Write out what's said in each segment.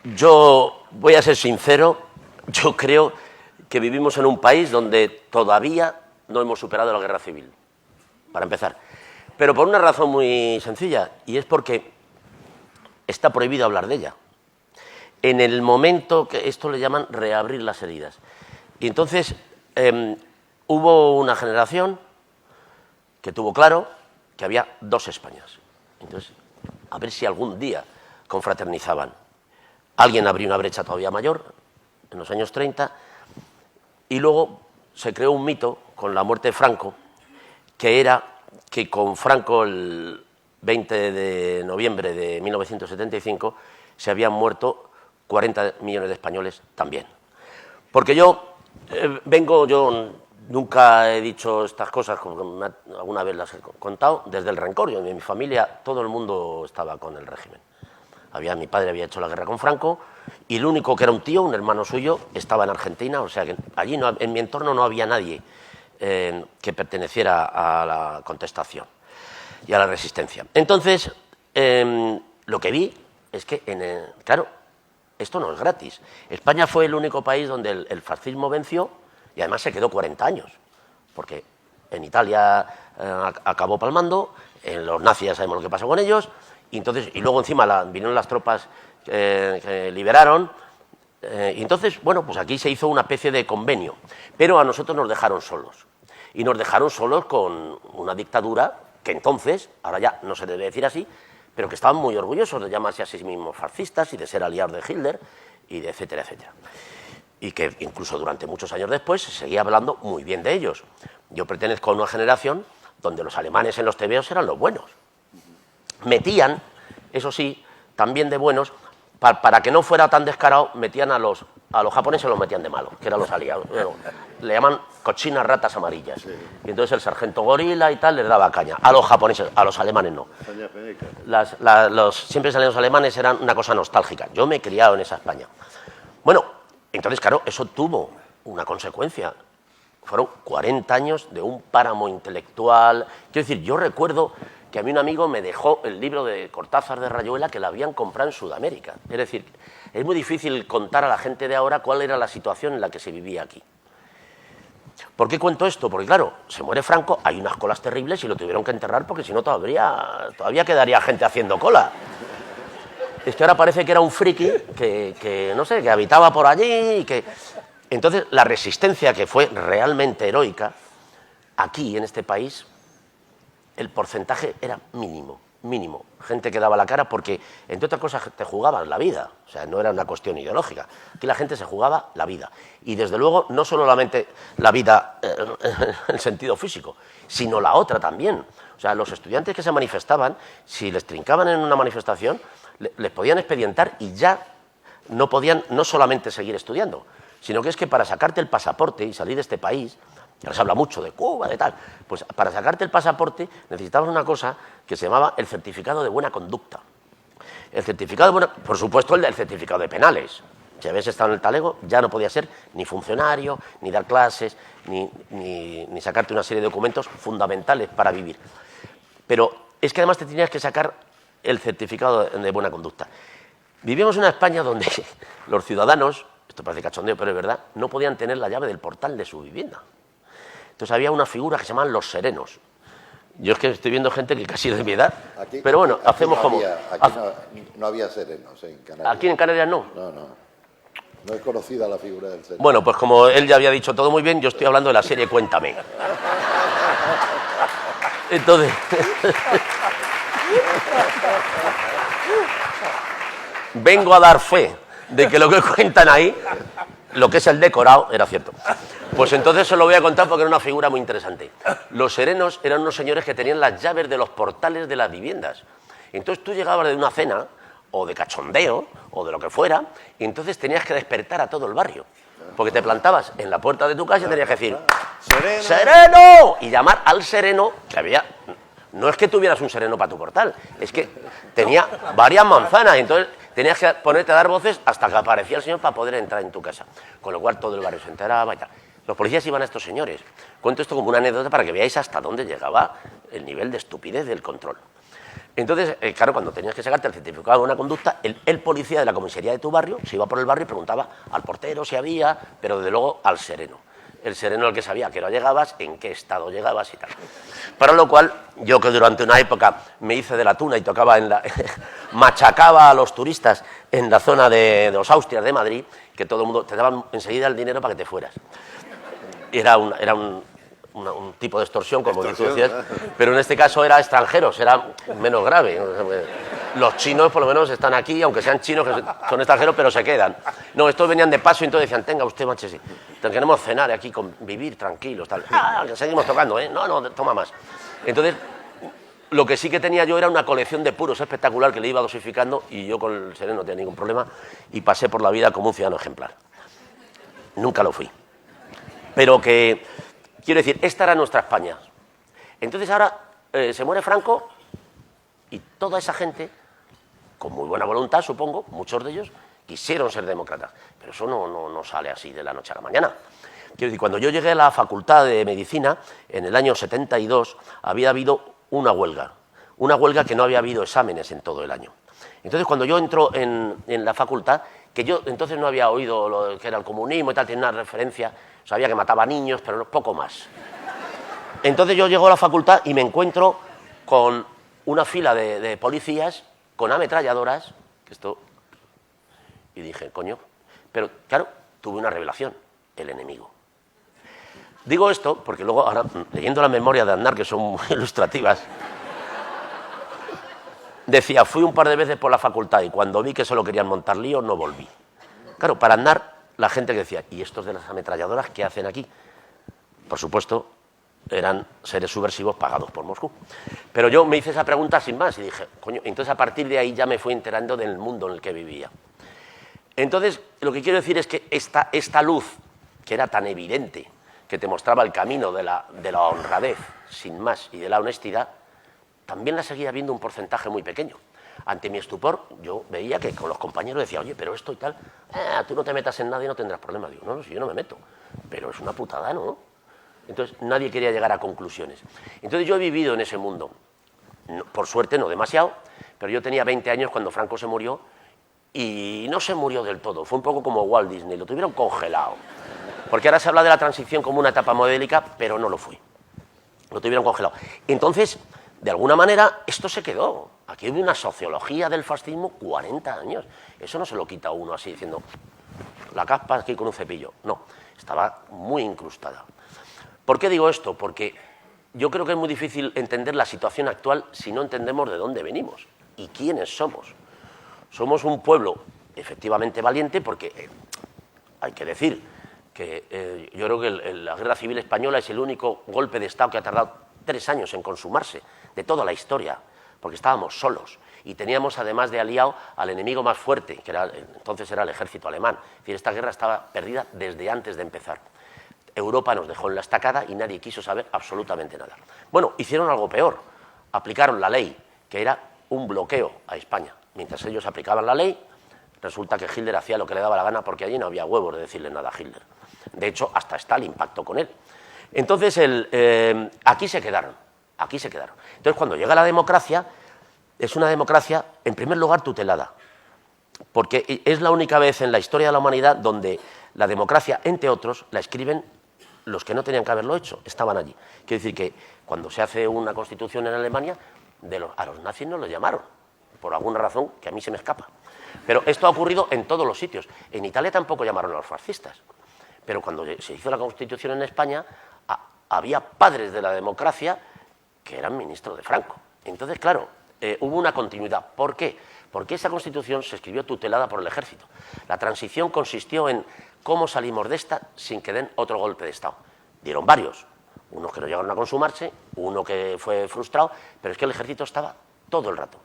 Yo voy a ser sincero, yo creo que vivimos en un país donde todavía no hemos superado la guerra civil, para empezar. Pero por una razón muy sencilla, y es porque está prohibido hablar de ella. En el momento que esto le llaman reabrir las heridas. Y entonces hubo una generación que tuvo claro que había dos Españas. Entonces, a ver si algún día confraternizaban. Alguien abrió una brecha todavía mayor, en los años 30, y luego se creó un mito con la muerte de Franco, que era que con Franco el 20 de noviembre de 1975 se habían muerto 40 millones de españoles también. Porque yo nunca he dicho estas cosas, como alguna vez las he contado, desde el rencor. Yo, en mi familia todo el mundo estaba con el régimen. Mi padre había hecho la guerra con Franco y el único que era un tío, un hermano suyo, estaba en Argentina, o sea que allí en mi entorno no había nadie que perteneciera a la contestación y a la resistencia. Entonces, lo que vi es que, claro, esto no es gratis. España fue el único país donde el fascismo venció y además se quedó 40 años, porque en Italia acabó palmando, en los nazis ya sabemos lo que pasó con ellos, y luego encima vinieron las tropas que liberaron, y entonces, bueno, pues aquí se hizo una especie de convenio, pero a nosotros nos dejaron solos, y nos dejaron solos con una dictadura que entonces, ahora ya no se debe decir así, pero que estaban muy orgullosos de llamarse a sí mismos fascistas y de ser aliados de Hitler, y de etcétera, etcétera. Y que incluso durante muchos años después se seguía hablando muy bien de ellos. Yo pertenezco a una generación donde los alemanes en los tebeos eran los buenos. Metían, eso sí, también de buenos, para que no fuera tan descarado, metían a los japoneses, los metían de malos, que eran los aliados. Bueno, le llaman cochinas ratas amarillas. Sí. Y entonces el sargento gorila y tal les daba caña. A los japoneses, a los alemanes no. Siempre salían los alemanes, eran una cosa nostálgica. Yo me he criado en esa España. Bueno, entonces, claro, eso tuvo una consecuencia. Fueron 40 años de un páramo intelectual. Quiero decir, yo recuerdo que a mí un amigo me dejó el libro de Cortázar de Rayuela que lo habían comprado en Sudamérica. Es decir, es muy difícil contar a la gente de ahora cuál era la situación en la que se vivía aquí. ¿Por qué cuento esto? Porque claro, se muere Franco, hay unas colas terribles y lo tuvieron que enterrar porque si no todavía quedaría gente haciendo cola. Es que ahora parece que era un friki que no sé, que habitaba por allí y que... Entonces, la resistencia que fue realmente heroica, aquí en este país, el porcentaje era mínimo. Gente que daba la cara porque, entre otras cosas, te jugabas la vida. O sea, no era una cuestión ideológica. Aquí la gente se jugaba la vida. Y, desde luego, no solamente la vida en el sentido físico, sino la otra también. O sea, los estudiantes que se manifestaban, si les trincaban en una manifestación, les podían expedientar y ya no podían no solamente seguir estudiando, sino que es que para sacarte el pasaporte y salir de este país, ahora se habla mucho de Cuba, de tal, pues para sacarte el pasaporte necesitabas una cosa que se llamaba el certificado de buena conducta. El certificado de buena, por supuesto el certificado de penales. Si habías estado en el talego ya no podías ser ni funcionario, ni dar clases, ni sacarte una serie de documentos fundamentales para vivir. Pero es que además te tenías que sacar el certificado de buena conducta. Vivimos en una España donde los ciudadanos, esto parece cachondeo, pero es verdad, no podían tener la llave del portal de su vivienda. Entonces había una figura que se llamaban los serenos. Yo es que estoy viendo gente que casi es de mi edad, pero bueno, hacemos no como... no había serenos en Canarias. Aquí en Canarias no. No es conocida la figura del sereno. Bueno, pues como él ya había dicho todo muy bien, yo estoy hablando de la serie Cuéntame. Entonces... vengo a dar fe de que lo que cuentan ahí, lo que es el decorado, era cierto. Pues entonces se lo voy a contar porque era una figura muy interesante. Los serenos eran unos señores que tenían las llaves de los portales de las viviendas. Entonces tú llegabas de una cena, o de cachondeo, o de lo que fuera, y entonces tenías que despertar a todo el barrio. Porque te plantabas en la puerta de tu casa y tenías que decir ¡Sereno! ¡Sereno! Y llamar al sereno, que había... No es que tuvieras un sereno para tu portal, es que tenía varias manzanas, y entonces tenías que ponerte a dar voces hasta que aparecía el señor para poder entrar en tu casa. Con lo cual todo el barrio se enteraba y tal. Los policías iban a estos señores. Cuento esto como una anécdota para que veáis hasta dónde llegaba el nivel de estupidez del control. Entonces, claro, cuando tenías que sacarte el certificado de buena conducta, el policía de la comisaría de tu barrio se iba por el barrio y preguntaba al portero si había, pero desde luego al sereno. El sereno el que sabía que no llegabas, en qué estado llegabas y tal. Para lo cual, yo que durante una época me hice de la tuna y tocaba machacaba a los turistas en la zona de los Austrias de Madrid, que todo el mundo te daban enseguida el dinero para que te fueras. Era un tipo de extorsión, como tú decías, pero en este caso era extranjeros, era menos grave. Los chinos por lo menos están aquí, aunque sean chinos que son extranjeros, pero se quedan. No, estos venían de paso y entonces decían, tenga usted, manchesi, queremos cenar aquí, vivir tranquilos, tal. Ah, que seguimos tocando, ¿eh? No, toma más. Entonces, lo que sí que tenía yo era una colección de puros espectacular que le iba dosificando y yo con el sereno no tenía ningún problema y pasé por la vida como un ciudadano ejemplar. Nunca lo fui. Pero que, quiero decir, esta era nuestra España. Entonces ahora se muere Franco y toda esa gente, con muy buena voluntad, supongo, muchos de ellos, quisieron ser demócratas. Pero eso no sale así de la noche a la mañana. Quiero decir, cuando yo llegué a la Facultad de Medicina, en el año 72, había habido una huelga que no había habido exámenes en todo el año. Entonces, cuando yo entro en la facultad, que yo entonces no había oído lo que era el comunismo y tal, tenía una referencia, sabía que mataba niños, pero poco más. Entonces yo llego a la facultad y me encuentro con una fila de policías con ametralladoras, y dije, coño, pero claro, tuve una revelación, el enemigo. Digo esto porque luego, ahora, leyendo la memoria de Aznar, que son muy ilustrativas, decía, fui un par de veces por la facultad y cuando vi que solo querían montar lío, no volví. Claro, para Aznar, la gente que decía, ¿y estos de las ametralladoras qué hacen aquí? Por supuesto, eran seres subversivos pagados por Moscú. Pero yo me hice esa pregunta sin más y dije, coño, entonces a partir de ahí ya me fui enterando del mundo en el que vivía. Entonces, lo que quiero decir es que esta luz, que era tan evidente, que te mostraba el camino de la honradez, sin más, y de la honestidad, también la seguía viendo un porcentaje muy pequeño. Ante mi estupor, yo veía que con los compañeros decía, oye, pero esto y tal, tú no te metas en nada y no tendrás problema. Digo, no, si yo no me meto, pero es una putada, ¿no? Entonces, nadie quería llegar a conclusiones. Entonces, yo he vivido en ese mundo, por suerte no demasiado, pero yo tenía 20 años cuando Franco se murió y no se murió del todo, fue un poco como Walt Disney, lo tuvieron congelado. Porque ahora se habla de la transición como una etapa modélica, pero no lo fue. Lo tuvieron congelado. Entonces, de alguna manera, esto se quedó. Aquí hay una sociología del fascismo 40 años. Eso no se lo quita uno así diciendo, la caspa aquí con un cepillo. No, estaba muy incrustada. ¿Por qué digo esto? Porque yo creo que es muy difícil entender la situación actual si no entendemos de dónde venimos y quiénes somos. Somos un pueblo efectivamente valiente porque hay que decir que yo creo que la Guerra Civil Española es el único golpe de Estado que ha tardado 3 años en consumarse de toda la historia, porque estábamos solos y teníamos además de aliado al enemigo más fuerte, que entonces era el ejército alemán. Es decir, esta guerra estaba perdida desde antes de empezar. Europa nos dejó en la estacada y nadie quiso saber absolutamente nada. Bueno, hicieron algo peor, aplicaron la ley, que era un bloqueo a España. Mientras ellos aplicaban la ley, resulta que Hitler hacía lo que le daba la gana porque allí no había huevos de decirle nada a Hitler. De hecho, hasta Stalin pactó con él. Entonces, aquí se quedaron. Entonces, cuando llega la democracia, es una democracia, en primer lugar, tutelada. Porque es la única vez en la historia de la humanidad donde la democracia, entre otros, la escriben los que no tenían que haberlo hecho, estaban allí. Quiere decir que cuando se hace una constitución en Alemania, a los nazis no los llamaron, por alguna razón que a mí se me escapa. Pero esto ha ocurrido en todos los sitios. En Italia tampoco llamaron a los fascistas. Pero cuando se hizo la Constitución en España, había padres de la democracia que eran ministros de Franco. Entonces, claro, hubo una continuidad. ¿Por qué? Porque esa Constitución se escribió tutelada por el ejército. La transición consistió en cómo salimos de esta sin que den otro golpe de Estado. Dieron varios, unos que no llegaron a consumarse, uno que fue frustrado, pero es que el ejército estaba todo el rato.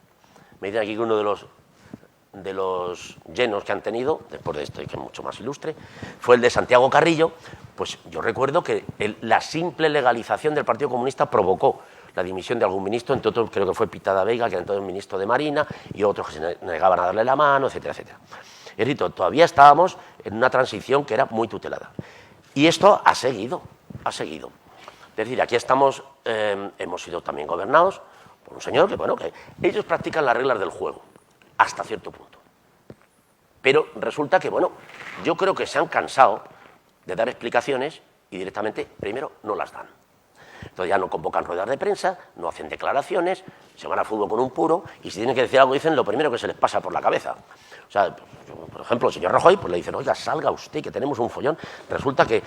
Me dicen aquí que uno de los llenos que han tenido, después de esto y que es mucho más ilustre, fue el de Santiago Carrillo. Pues yo recuerdo que la simple legalización del Partido Comunista provocó la dimisión de algún ministro, entre otros creo que fue Pitada Veiga, que era entonces ministro de Marina, y otros que se negaban a darle la mano, etcétera, etcétera. Es decir, todavía estábamos en una transición que era muy tutelada. Y esto ha seguido. Es decir, aquí estamos, hemos sido también gobernados por un señor que, bueno, que ellos practican las reglas del juego, hasta cierto punto. Pero resulta que, bueno, yo creo que se han cansado de dar explicaciones y directamente, primero, no las dan. Entonces ya no convocan ruedas de prensa, no hacen declaraciones, se van al fútbol con un puro y si tienen que decir algo dicen lo primero que se les pasa por la cabeza. O sea, por ejemplo, el señor Rajoy pues le dicen, oiga, salga usted que tenemos un follón. Resulta que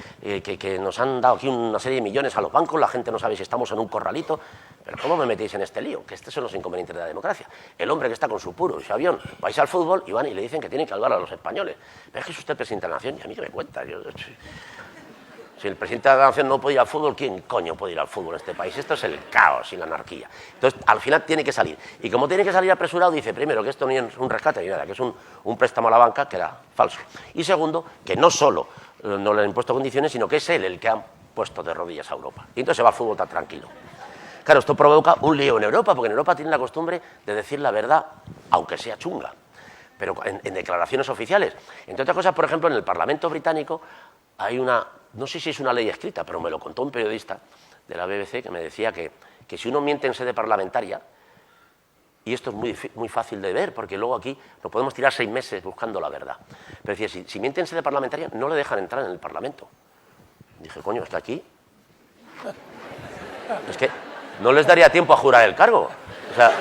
nos han dado aquí una serie de millones a los bancos, la gente no sabe si estamos en un corralito. Pero ¿cómo me metéis en este lío? Que estos son los inconvenientes de la democracia. El hombre que está con su puro y su avión, vais al fútbol y van y le dicen que tienen que salvar a los españoles. Pero es que es usted presidente de la nación y a mí que me cuenta. Si el presidente de la nación no puede ir al fútbol, ¿quién coño puede ir al fútbol en este país? Esto es el caos y la anarquía. Entonces, al final tiene que salir. Y como tiene que salir apresurado, dice, primero, que esto no es un rescate ni nada, que es un préstamo a la banca que era falso. Y segundo, que no solo no le han impuesto condiciones, sino que es él el que ha puesto de rodillas a Europa. Y entonces se va al fútbol tan tranquilo. Claro, esto provoca un lío en Europa, porque en Europa tienen la costumbre de decir la verdad, aunque sea chunga, pero en declaraciones oficiales. Entre otras cosas, por ejemplo, en el Parlamento británico hay una, no sé si es una ley escrita, pero me lo contó un periodista de la BBC que me decía que si uno miente en sede parlamentaria, y esto es muy fácil de ver, porque luego aquí nos podemos tirar 6 meses buscando la verdad. Pero decía, si miente en sede parlamentaria, no le dejan entrar en el Parlamento. Dije, coño, es que aquí es que no les daría tiempo a jurar el cargo. O sea,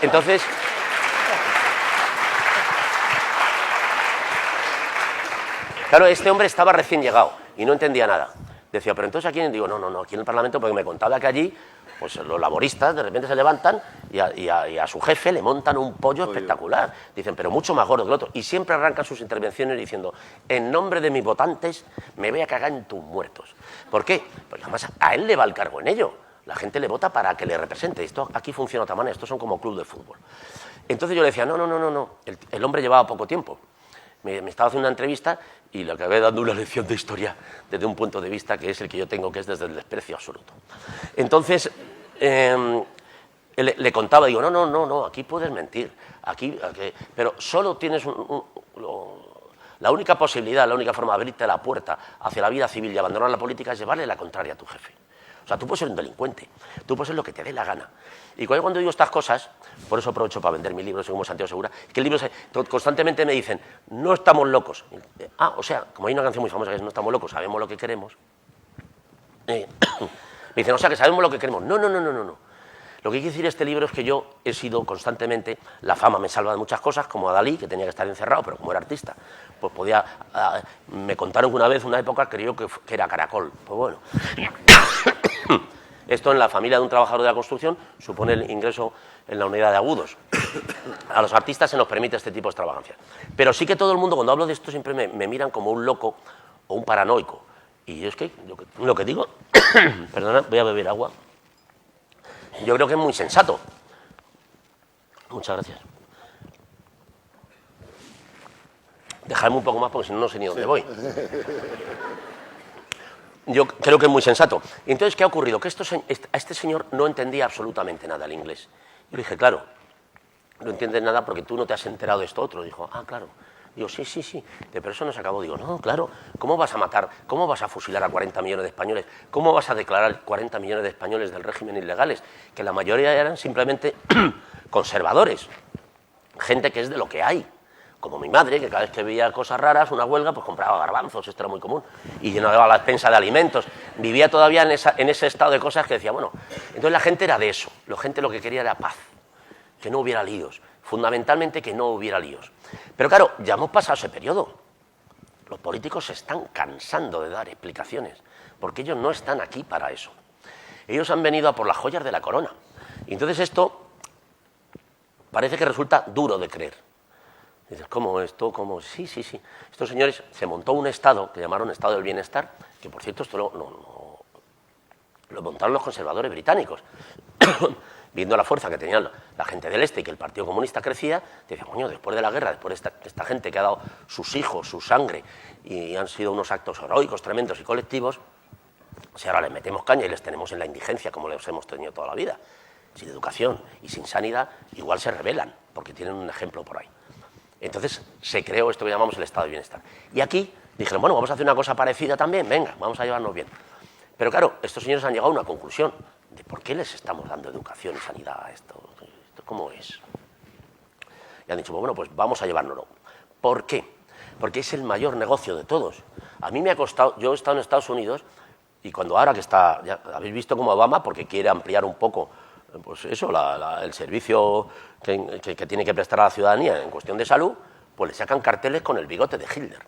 entonces... Claro, este hombre estaba recién llegado y no entendía nada. Decía, pero entonces ¿a quién? Digo, no, aquí en el Parlamento, porque me contaba que allí, pues los laboristas de repente se levantan y a su jefe le montan un pollo espectacular. Dicen, pero mucho más gordo que el otro. Y siempre arrancan sus intervenciones diciendo, en nombre de mis votantes me voy a cagar en tus muertos. ¿Por qué? Porque además a él le va el cargo en ello. La gente le vota para que le represente. Esto aquí funciona de otra manera, estos son como club de fútbol. Entonces yo le decía, no. El hombre llevaba poco tiempo. Me estaba haciendo una entrevista y le acabé dando una lección de historia desde un punto de vista que es el que yo tengo, que es desde el desprecio absoluto. Entonces, le contaba, digo, no, aquí puedes mentir, pero solo tienes la única posibilidad, la única forma de abrirte la puerta hacia la vida civil y abandonar la política es llevarle la contraria a tu jefe. O sea, tú puedes ser un delincuente, tú puedes ser lo que te dé la gana. Y cuando digo estas cosas, por eso aprovecho para vender mi libro, soy como Santiago Segura, que el libro constantemente me dicen, no estamos locos. O sea, como hay una canción muy famosa que es no estamos locos, sabemos lo que queremos. Me dicen, o sea, que sabemos lo que queremos. No. Lo que quiere decir este libro es que yo he sido constantemente, la fama me salva de muchas cosas, como a Dalí, que tenía que estar encerrado, pero como era artista, pues me contaron que una vez, una época, creyó que era Caracol. Pues bueno. Esto en la familia de un trabajador de la construcción supone el ingreso en la unidad de agudos. A los artistas se nos permite este tipo de extravagancias. Pero sí que todo el mundo, cuando hablo de esto, siempre me miran como un loco o un paranoico. Y yo es que lo que digo, perdona, voy a beber agua, yo creo que es muy sensato. Muchas gracias. Dejadme un poco más porque si no, no sé ni dónde voy. Yo creo que es muy sensato. Y entonces, ¿qué ha ocurrido? Que a este señor no entendía absolutamente nada el inglés. Yo le dije, claro, no entiendes nada porque tú no te has enterado de esto otro. Dijo, claro. Digo, sí, pero eso no se acabó. Digo, no, claro, ¿cómo vas a matar, cómo vas a fusilar a 40 millones de españoles? ¿Cómo vas a declarar 40 millones de españoles del régimen ilegales? Que la mayoría eran simplemente conservadores, gente que es de lo que hay. Como mi madre, que cada vez que veía cosas raras, una huelga, pues compraba garbanzos, esto era muy común, y llenaba la despensa de alimentos. Vivía todavía en ese estado de cosas que decía, bueno, entonces la gente era de eso, la gente lo que quería era paz, que no hubiera líos, fundamentalmente que no hubiera líos. Pero claro, ya hemos pasado ese periodo. Los políticos se están cansando de dar explicaciones, porque ellos no están aquí para eso. Ellos han venido a por las joyas de la corona. Y entonces esto parece que resulta duro de creer. Dices, ¿cómo esto? ¿Cómo? Sí. Estos señores se montó un estado que llamaron Estado del Bienestar, que por cierto esto lo montaron los conservadores británicos. Viendo la fuerza que tenían la gente del este y que el Partido Comunista crecía, decían, coño, después de la guerra, después de esta gente que ha dado sus hijos, su sangre, y han sido unos actos heroicos, tremendos y colectivos, si ahora les metemos caña y les tenemos en la indigencia como les hemos tenido toda la vida, sin educación y sin sanidad, igual se rebelan, porque tienen un ejemplo por ahí. Entonces se creó esto que llamamos el Estado de Bienestar. Y aquí dijeron, bueno, vamos a hacer una cosa parecida también, venga, vamos a llevarnos bien. Pero claro, estos señores han llegado a una conclusión. de por qué les estamos dando educación y sanidad a esto. ¿Esto cómo es? Y han dicho, bueno, pues vamos a llevárnoslo. ¿Por qué? Porque es el mayor negocio de todos. A mí me ha costado, yo he estado en Estados Unidos y cuando ahora que está, ya habéis visto como Obama, porque quiere ampliar un poco, pues eso, el servicio que tiene que prestar a la ciudadanía en cuestión de salud, pues le sacan carteles con el bigote de Hitler.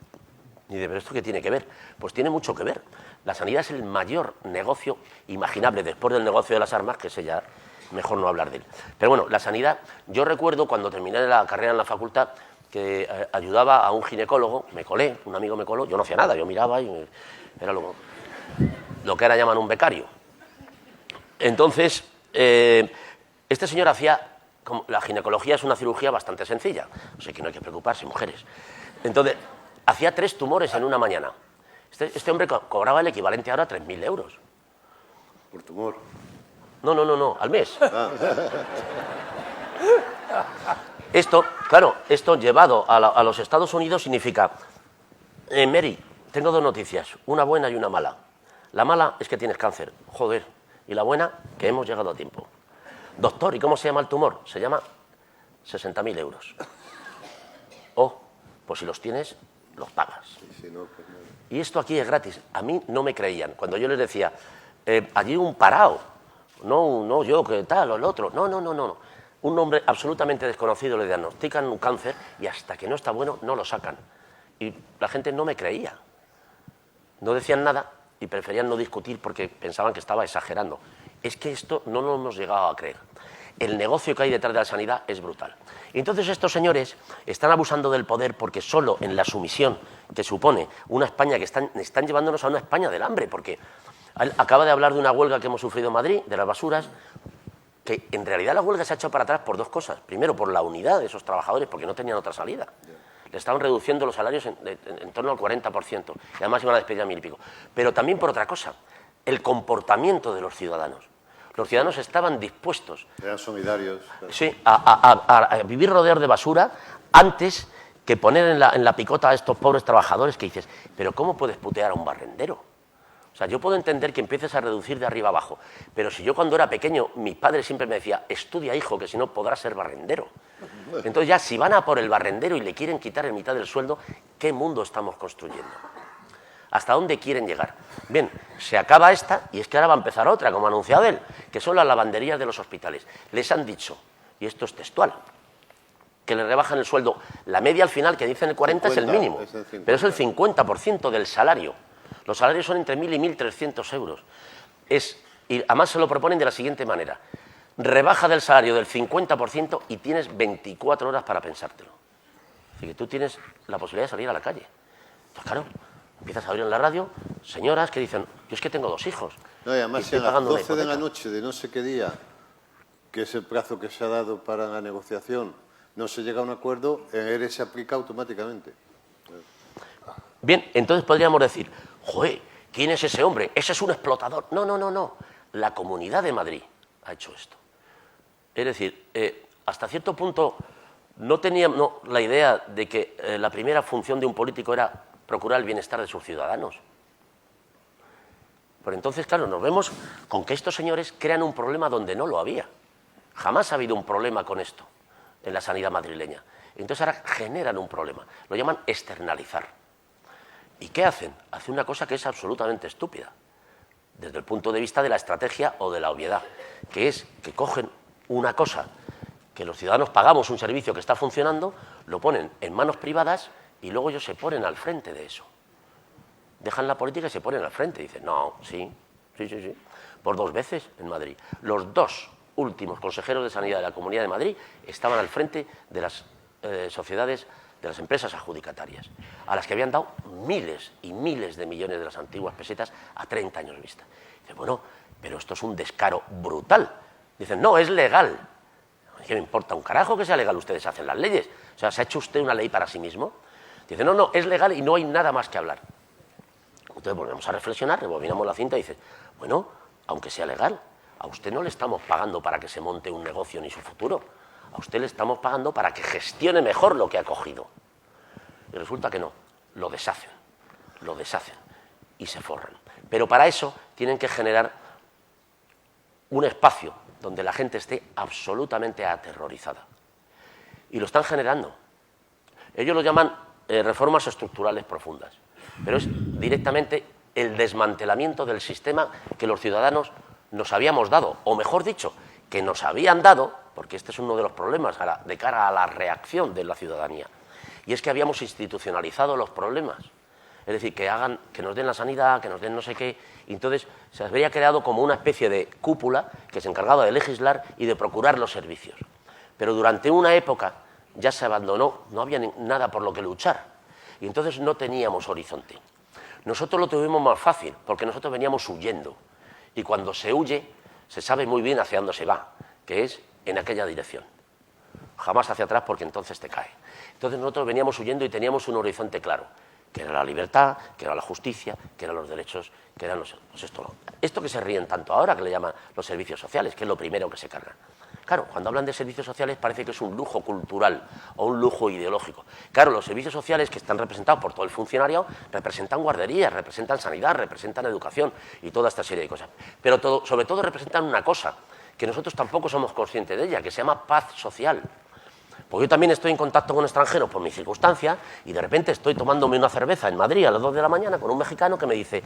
Y dice, ¿pero esto qué tiene que ver? Pues tiene mucho que ver. La sanidad es el mayor negocio imaginable después del negocio de las armas, que ese ya mejor no hablar de él. Pero bueno, la sanidad, yo recuerdo cuando terminé la carrera en la facultad que ayudaba a un ginecólogo, me colé, un amigo me coló, yo no hacía nada, yo miraba y era lo que ahora llaman un becario. Entonces, este señor hacía, la ginecología es una cirugía bastante sencilla, o sea que no hay que preocuparse, mujeres. Entonces, hacía 3 tumores en una mañana. Este hombre cobraba el equivalente ahora a 3.000 euros. ¿Por tumor? No, al mes. Esto, claro, esto llevado a los Estados Unidos significa, Mary, tengo 2 noticias, una buena y una mala. La mala es que tienes cáncer, joder, y la buena, que hemos llegado a tiempo. Doctor, ¿y cómo se llama el tumor? Se llama 60.000 euros. Oh, pues si los tienes, los pagas. Si no, pues no. Y esto aquí es gratis. A mí no me creían. Cuando yo les decía, allí un parao, no yo, que tal, o el otro. No. Un hombre absolutamente desconocido le diagnostican un cáncer y hasta que no está bueno no lo sacan. Y la gente no me creía. No decían nada y preferían no discutir porque pensaban que estaba exagerando. Es que esto no lo hemos llegado a creer. El negocio que hay detrás de la sanidad es brutal. Y entonces estos señores están abusando del poder porque solo en la sumisión que supone una España que están llevándonos a una España del hambre, porque acaba de hablar de una huelga que hemos sufrido en Madrid, de las basuras, que en realidad la huelga se ha echado para atrás por 2 cosas. Primero, por la unidad de esos trabajadores, porque no tenían otra salida. Le estaban reduciendo los salarios en torno al 40%, y además iban a despedir a 1.000 y pico. Pero también por otra cosa, el comportamiento de los ciudadanos. Los ciudadanos estaban dispuestos, Eran solidarios. sí, a vivir rodeados de basura antes que poner en la picota a estos pobres trabajadores que dices, pero ¿cómo puedes putear a un barrendero? O sea, yo puedo entender que empieces a reducir de arriba abajo, pero si yo cuando era pequeño, mi padre siempre me decía, estudia, hijo, que si no podrás ser barrendero. Entonces ya, si van a por el barrendero y le quieren quitar en mitad del sueldo, ¿qué mundo estamos construyendo? ¿Hasta dónde quieren llegar? Bien, se acaba esta y es que ahora va a empezar otra, como ha anunciado él, que son las lavanderías de los hospitales. Les han dicho, y esto es textual, que le rebajan el sueldo. La media al final, que dicen el 40, es el mínimo, pero es el 50% del salario. Los salarios son entre 1.000 y 1.300 euros. Y además se lo proponen de la siguiente manera. Rebaja del salario del 50% y tienes 24 horas para pensártelo. Así que tú tienes la posibilidad de salir a la calle. Entonces, claro, empiezas a oír en la radio señoras que dicen, yo es que tengo 2 hijos. No, y además, si a las 12 de la noche de no sé qué día, que es el plazo que se ha dado para la negociación, no se llega a un acuerdo, el ERE se aplica automáticamente. Bien, entonces podríamos decir, joder, ¿quién es ese hombre? Ese es un explotador. No. La Comunidad de Madrid ha hecho esto. Es decir, hasta cierto punto no teníamos la idea de que la primera función de un político era procurar el bienestar de sus ciudadanos. Pero entonces, claro, nos vemos con que estos señores crean un problema donde no lo había. Jamás ha habido un problema con esto en la sanidad madrileña. Entonces ahora generan un problema. Lo llaman externalizar. ¿Y qué hacen? Hacen una cosa que es absolutamente estúpida, desde el punto de vista de la estrategia o de la obviedad, que es que cogen una cosa que los ciudadanos pagamos, un servicio que está funcionando, lo ponen en manos privadas y luego ellos se ponen al frente de eso. Dejan la política y se ponen al frente. Dicen, no, sí. Por 2 veces en Madrid. Los 2 últimos consejeros de Sanidad de la Comunidad de Madrid estaban al frente de las sociedades, de las empresas adjudicatarias, a las que habían dado miles y miles de millones de las antiguas pesetas a 30 años vista. Dicen, bueno, pero esto es un descaro brutal. Dicen, no, es legal. ¿Qué me importa un carajo que sea legal? Ustedes hacen las leyes. O sea, ¿se ha hecho usted una ley para sí mismo? Dicen, no, es legal y no hay nada más que hablar. Entonces volvemos a reflexionar, rebobinamos la cinta y dice, bueno, aunque sea legal, a usted no le estamos pagando para que se monte un negocio ni su futuro. A usted le estamos pagando para que gestione mejor lo que ha cogido. Y resulta que no, lo deshacen y se forran. Pero para eso tienen que generar un espacio donde la gente esté absolutamente aterrorizada. Y lo están generando. Ellos lo llaman reformas estructurales profundas, pero es directamente el desmantelamiento del sistema que los ciudadanos nos habíamos dado, o mejor dicho, que nos habían dado, porque este es uno de los problemas de cara a la reacción de la ciudadanía, y es que habíamos institucionalizado los problemas. Es decir, que nos den la sanidad, que nos den no sé qué, y entonces se habría creado como una especie de cúpula que se encargaba de legislar y de procurar los servicios. Pero durante una época ya se abandonó, no había nada por lo que luchar, y entonces no teníamos horizonte. Nosotros lo tuvimos más fácil, porque nosotros veníamos huyendo, y cuando se huye, se sabe muy bien hacia dónde se va, que es en aquella dirección. Jamás hacia atrás, porque entonces te cae. Entonces nosotros veníamos huyendo y teníamos un horizonte claro, que era la libertad, que era la justicia, que eran los derechos, que eran esto que se ríen tanto ahora, que le llaman los servicios sociales, que es lo primero que se cargan. Claro, cuando hablan de servicios sociales parece que es un lujo cultural o un lujo ideológico. Claro, los servicios sociales, que están representados por todo el funcionariado, representan guarderías, representan sanidad, representan educación y toda esta serie de cosas. Pero sobre todo representan una cosa, que nosotros tampoco somos conscientes de ella, que se llama paz social. Porque yo también estoy en contacto con extranjeros por mi circunstancia y de repente estoy tomándome una cerveza en Madrid a las 2 de la mañana con un mexicano que me dice: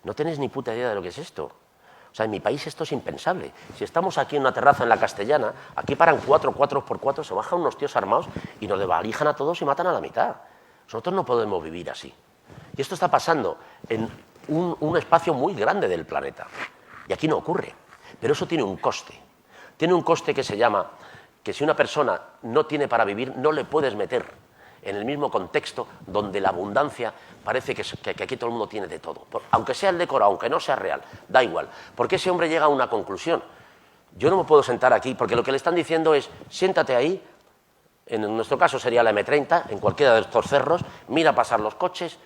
no tenéis ni puta idea de lo que es esto. O sea, en mi país esto es impensable. Si estamos aquí en una terraza en la Castellana, aquí paran 4x4, se bajan unos tíos armados y nos desvalijan a todos y matan a la mitad. Nosotros no podemos vivir así. Y esto está pasando en un espacio muy grande del planeta. Y aquí no ocurre. Pero eso tiene un coste. Tiene un coste que se llama que si una persona no tiene para vivir, no le puedes meter en el mismo contexto donde la abundancia parece que aquí todo el mundo tiene de todo. Aunque sea el decoro, aunque no sea real, da igual. Porque ese hombre llega a una conclusión. Yo no me puedo sentar aquí, porque lo que le están diciendo es: siéntate ahí, en nuestro caso sería la M30, en cualquiera de estos cerros, mira pasar los coches,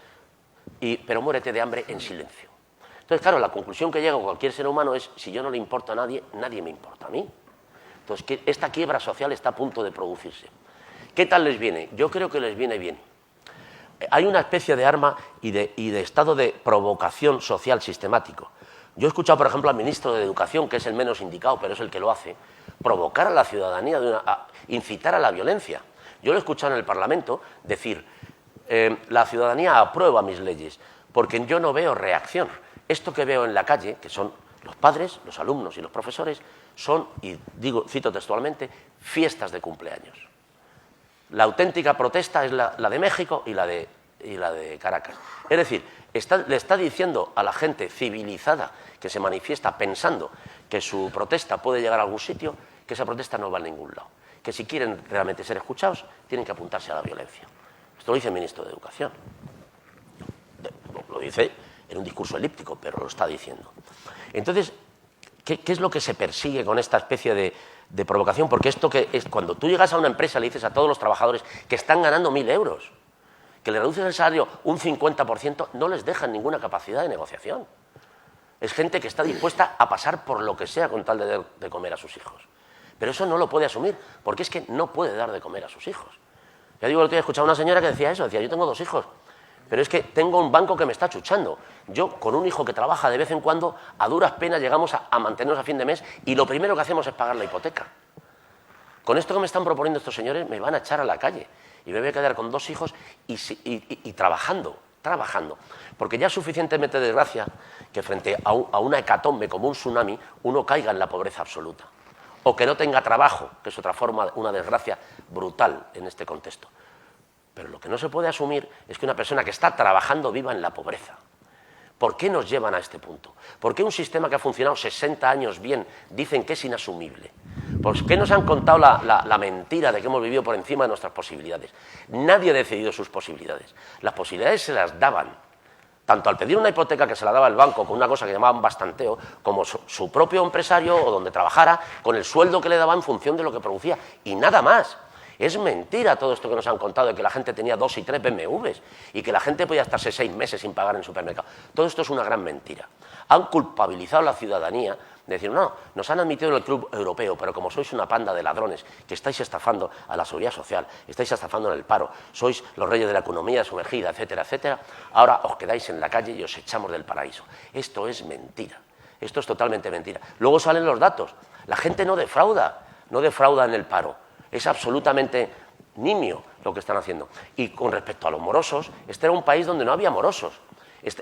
pero muérete de hambre en silencio. Entonces, claro, la conclusión que llega cualquier ser humano es: si yo no le importo a nadie, nadie me importa a mí. Entonces, esta quiebra social está a punto de producirse. ¿Qué tal les viene? Yo creo que les viene bien. Hay una especie de arma y de estado de provocación social sistemático. Yo he escuchado, por ejemplo, al ministro de Educación, que es el menos indicado, pero es el que lo hace, provocar a la ciudadanía, incitar a la violencia. Yo lo he escuchado en el Parlamento decir: la ciudadanía aprueba mis leyes, porque yo no veo reacción. Esto que veo en la calle, que son los padres, los alumnos y los profesores, son, y cito textualmente, fiestas de cumpleaños. La auténtica protesta es la de México y la de Caracas. Es decir, le está diciendo a la gente civilizada que se manifiesta pensando que su protesta puede llegar a algún sitio, que esa protesta no va a ningún lado. Que si quieren realmente ser escuchados, tienen que apuntarse a la violencia. Esto lo dice el ministro de Educación. Lo dice en un discurso elíptico, pero lo está diciendo. Entonces, ¿qué es lo que se persigue con esta especie de provocación? Porque esto que es cuando tú llegas a una empresa, le dices a todos los trabajadores que están ganando 1.000 euros, que le reducen el salario un 50%, no les dejan ninguna capacidad de negociación. Es gente que está dispuesta a pasar por lo que sea con tal de comer a sus hijos. Pero eso no lo puede asumir, porque es que no puede dar de comer a sus hijos. Ya digo, el otro día he escuchado a una señora que decía eso, decía: yo tengo 2 hijos, pero es que tengo un banco que me está chuchando. Yo, con un hijo que trabaja de vez en cuando, a duras penas llegamos a mantenernos a fin de mes y lo primero que hacemos es pagar la hipoteca. Con esto que me están proponiendo estos señores me van a echar a la calle y me voy a quedar con 2 hijos y trabajando. Porque ya es suficientemente desgracia que frente a una hecatombe como un tsunami uno caiga en la pobreza absoluta. O que no tenga trabajo, que es otra forma, una desgracia brutal en este contexto. Pero lo que no se puede asumir es que una persona que está trabajando viva en la pobreza. ¿Por qué nos llevan a este punto? ¿Por qué un sistema que ha funcionado 60 años bien dicen que es inasumible? ¿Por qué nos han contado la mentira de que hemos vivido por encima de nuestras posibilidades? Nadie ha decidido sus posibilidades. Las posibilidades se las daban, tanto al pedir una hipoteca que se la daba el banco con una cosa que llamaban bastanteo, como su propio empresario o donde trabajara, con el sueldo que le daba en función de lo que producía. Y nada más. Es mentira todo esto que nos han contado de que la gente tenía 2 y 3 BMWs y que la gente podía estarse 6 meses sin pagar en el supermercado. Todo esto es una gran mentira. Han culpabilizado a la ciudadanía de decir: no, nos han admitido en el club europeo, pero como sois una panda de ladrones que estáis estafando a la seguridad social, estáis estafando en el paro, sois los reyes de la economía sumergida, etcétera, etcétera, ahora os quedáis en la calle y os echamos del paraíso. Esto es mentira. Esto es totalmente mentira. Luego salen los datos. La gente no defrauda en el paro. Es absolutamente nimio lo que están haciendo. Y con respecto a los morosos, este era un país donde no había morosos.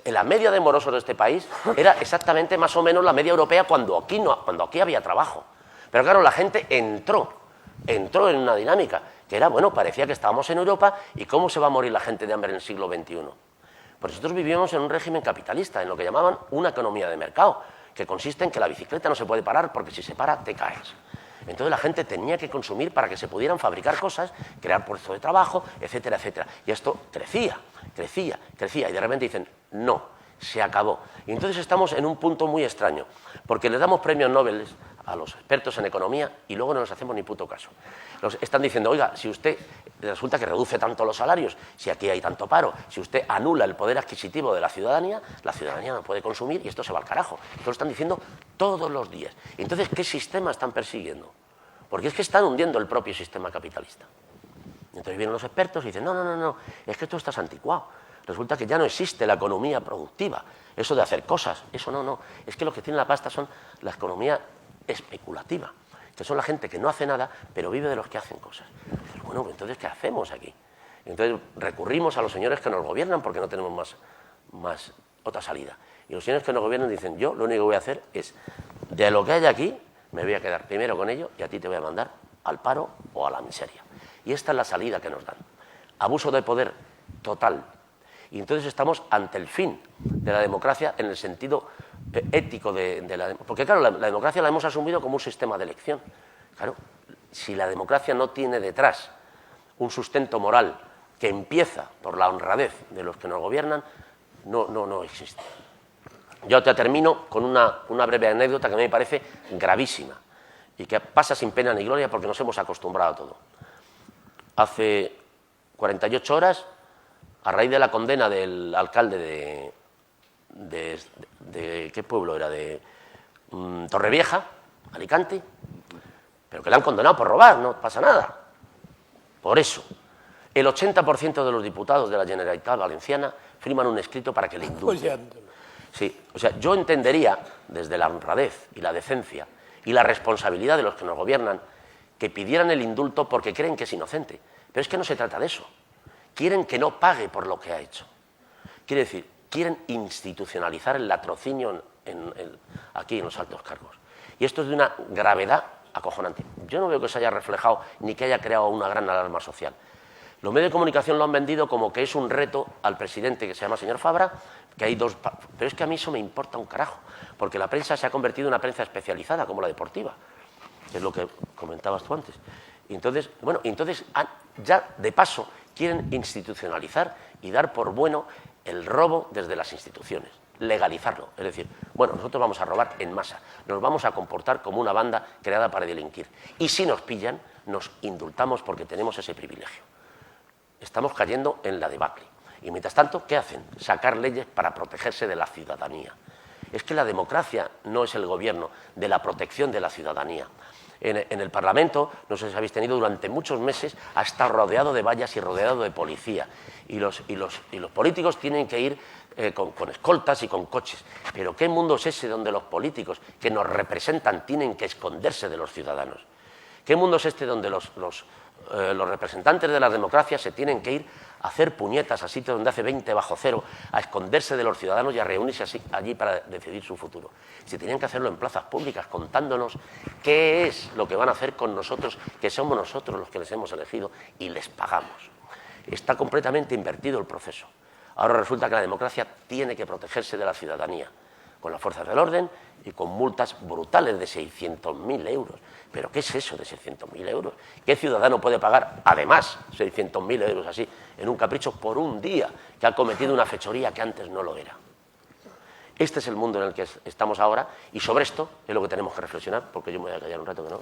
La media de morosos de este país era exactamente más o menos la media europea cuando aquí había trabajo. Pero claro, la gente entró en una dinámica que era, bueno, parecía que estábamos en Europa y cómo se va a morir la gente de hambre en el siglo XXI. Pues nosotros vivíamos en un régimen capitalista, en lo que llamaban una economía de mercado, que consiste en que la bicicleta no se puede parar porque si se para te caes. Entonces la gente tenía que consumir para que se pudieran fabricar cosas, crear puestos de trabajo, etcétera, etcétera. Y esto crecía, y de repente dicen, no, se acabó. Y entonces estamos en un punto muy extraño, porque le damos premios Nobel a los expertos en economía y luego no nos hacemos ni puto caso. Están diciendo, oiga, si usted resulta que reduce tanto los salarios, si aquí hay tanto paro, si usted anula el poder adquisitivo de la ciudadanía no puede consumir y esto se va al carajo. Esto lo están diciendo todos los días. Entonces, ¿qué sistema están persiguiendo? Porque es que están hundiendo el propio sistema capitalista. Entonces vienen los expertos y dicen, no, es que tú estás anticuado. Resulta que ya no existe la economía productiva, eso de hacer cosas, eso no. Es que lo que tiene la pasta son la economía especulativa, que son la gente que no hace nada, pero vive de los que hacen cosas. Bueno, entonces, ¿qué hacemos aquí? Entonces recurrimos a los señores que nos gobiernan porque no tenemos más otra salida. Y los señores que nos gobiernan dicen, yo lo único que voy a hacer es, de lo que hay aquí, me voy a quedar primero con ello y a ti te voy a mandar al paro o a la miseria. Y esta es la salida que nos dan. Abuso de poder total. Y entonces estamos ante el fin de la democracia en el sentido ético de la... Porque claro, la democracia la hemos asumido como un sistema de elección. Claro, si la democracia no tiene detrás un sustento moral que empieza por la honradez de los que nos gobiernan, no existe. Yo te termino con una breve anécdota que a mí me parece gravísima y que pasa sin pena ni gloria porque nos hemos acostumbrado a todo. Hace 48 horas, a raíz de la condena del alcalde de ¿qué pueblo era? De Torrevieja, Alicante, pero que le han condenado por robar, no pasa nada. Por eso, el 80% de los diputados de la Generalitat Valenciana firman un escrito para que le indulten. Sí, o sea, yo entendería, desde la honradez y la decencia y la responsabilidad de los que nos gobiernan, que pidieran el indulto porque creen que es inocente. Pero es que no se trata de eso. Quieren que no pague por lo que ha hecho. Quiere decir, quieren institucionalizar el latrocinio aquí en los altos cargos. Y esto es de una gravedad acojonante. Yo no veo que se haya reflejado ni que haya creado una gran alarma social. Los medios de comunicación lo han vendido como que es un reto al presidente que se llama señor Fabra, que hay dos... Pero es que a mí eso me importa un carajo, porque la prensa se ha convertido en una prensa especializada, como la deportiva, que es lo que comentabas tú antes. Y entonces, bueno, ya de paso quieren institucionalizar y dar por bueno el robo desde las instituciones, legalizarlo. Es decir, bueno, nosotros vamos a robar en masa, nos vamos a comportar como una banda creada para delinquir. Y si nos pillan, nos indultamos porque tenemos ese privilegio. Estamos cayendo en la debacle. Y mientras tanto, ¿qué hacen? Sacar leyes para protegerse de la ciudadanía. Es que la democracia no es el gobierno de la protección de la ciudadanía. En el Parlamento, no sé si habéis tenido durante muchos meses, ha estado rodeado de vallas y rodeado de policía. Y los políticos tienen que ir con escoltas y con coches. Pero ¿qué mundo es ese donde los políticos que nos representan tienen que esconderse de los ciudadanos? ¿Qué mundo es este donde los representantes de la democracia se tienen que ir a hacer puñetas a sitios donde hace 20 bajo cero, a esconderse de los ciudadanos y a reunirse allí para decidir su futuro? Si tenían que hacerlo en plazas públicas, contándonos qué es lo que van a hacer con nosotros, que somos nosotros los que les hemos elegido y les pagamos. Está completamente invertido el proceso. Ahora resulta que la democracia tiene que protegerse de la ciudadanía, con las fuerzas del orden y con multas brutales de 600.000 euros. ¿Pero qué es eso de 600.000 euros? ¿Qué ciudadano puede pagar, además, 600.000 euros así, en un capricho por un día que ha cometido una fechoría que antes no lo era? Este es el mundo en el que estamos ahora y sobre esto es lo que tenemos que reflexionar, porque yo me voy a callar un rato que no.